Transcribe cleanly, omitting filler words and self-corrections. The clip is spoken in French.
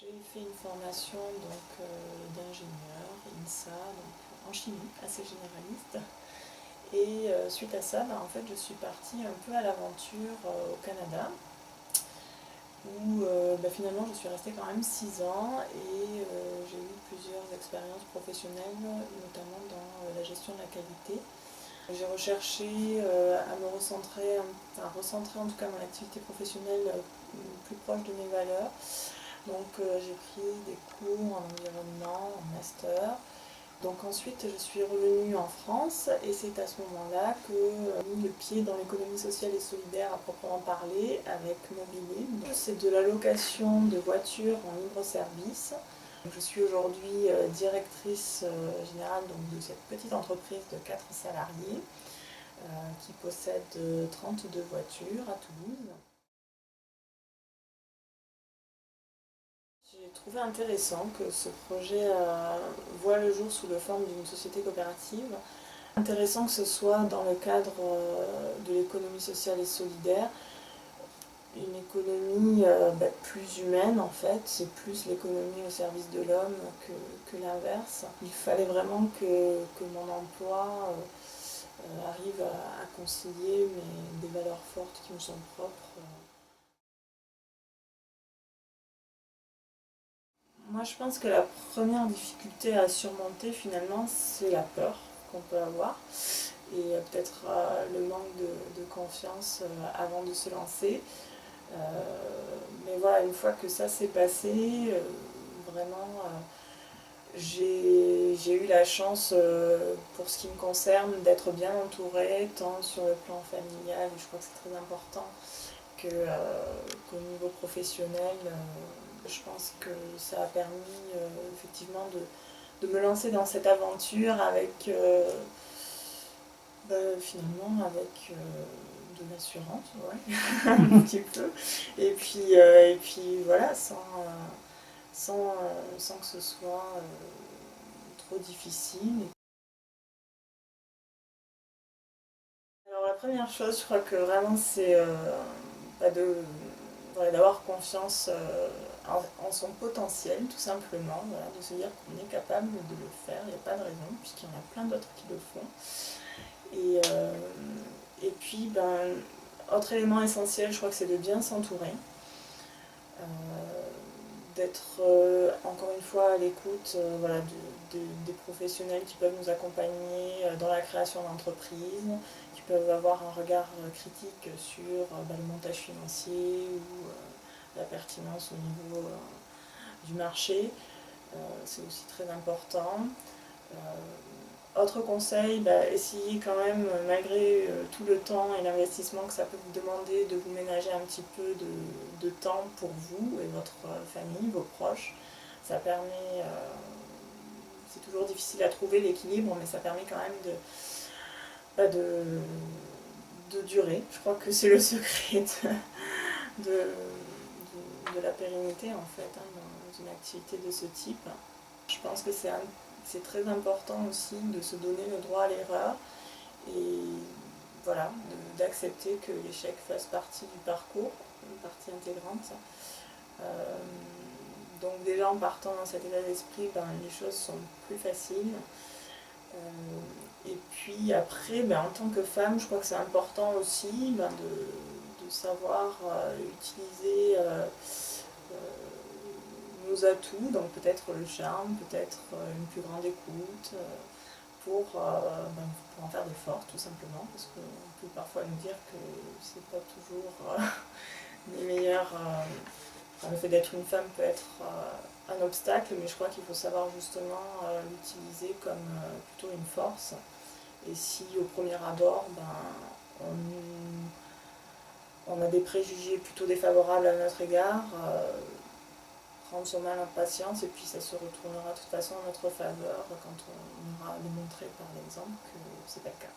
J'ai fait une formation d'ingénieur, INSA, en chimie, assez généraliste. Et suite à ça, en fait, je suis partie un peu à l'aventure au Canada, où finalement je suis restée quand même 6 ans et j'ai eu plusieurs expériences professionnelles, notamment dans la gestion de la qualité. J'ai recherché à me recentrer, à recentrer en tout cas mon activité professionnelle plus proche de mes valeurs. Donc j'ai pris des cours en environnement, en master. Donc ensuite je suis revenue en France et c'est à ce moment-là que j'ai mis le pied dans l'économie sociale et solidaire à proprement parler avec Mobilier. C'est de la location de voitures en libre service. Je suis aujourd'hui directrice générale de cette petite entreprise de 4 salariés qui possède 32 voitures à Toulouse. J'ai trouvé intéressant que ce projet voit le jour sous la forme d'une société coopérative. Intéressant que ce soit dans le cadre de l'économie sociale et solidaire, une économie plus humaine en fait, c'est plus l'économie au service de l'homme que l'inverse. Il fallait vraiment que mon emploi arrive à concilier des valeurs fortes qui me sont propres. Moi, je pense que la première difficulté à surmonter, finalement, c'est la peur qu'on peut avoir et peut-être le manque de confiance avant de se lancer. Mais voilà, une fois que ça s'est passé, vraiment, j'ai eu la chance, pour ce qui me concerne, d'être bien entourée, tant sur le plan familial, et je crois que c'est très important, qu'au niveau professionnel. Je pense que ça a permis effectivement de me lancer dans cette aventure avec finalement avec de l'assurance, ouais, un petit peu. Et puis voilà, sans que ce soit trop difficile. Alors la première chose, je crois que vraiment c'est voilà, d'avoir confiance en son potentiel, tout simplement, voilà, de se dire qu'on est capable de le faire, il n'y a pas de raison, puisqu'il y en a plein d'autres qui le font. Et puis, autre élément essentiel, je crois que c'est de bien s'entourer, euh, d'être encore une fois à l'écoute voilà, des professionnels qui peuvent nous accompagner dans la création d'entreprises, qui peuvent avoir un regard critique sur le montage financier ou la pertinence au niveau du marché. C'est aussi très important. Autre conseil, essayez quand même, malgré tout le temps et l'investissement que ça peut vous demander, de vous ménager un petit peu de temps pour vous et votre famille, vos proches. Ça permet, c'est toujours difficile à trouver l'équilibre, mais ça permet quand même de durer. Je crois que c'est le secret de la pérennité en fait, dans une activité de ce type. Je pense que c'est très important aussi de se donner le droit à l'erreur et voilà, d'accepter que l'échec fasse partie du parcours, une partie intégrante. Donc déjà en partant dans cet état d'esprit, les choses sont plus faciles. Et puis après, en tant que femme, je crois que c'est important aussi de savoir utiliser nos atouts, donc peut-être le charme, peut-être une plus grande écoute, pour en faire des forces tout simplement, parce qu'on peut parfois nous dire que c'est pas toujours les meilleurs. Le fait d'être une femme peut être un obstacle, mais je crois qu'il faut savoir justement l'utiliser comme plutôt une force. Et si au premier abord, on a des préjugés plutôt défavorables à notre égard, prendre son mal en patience et puis ça se retournera de toute façon en notre faveur quand on aura démontré par l'exemple que c'est pas le cas.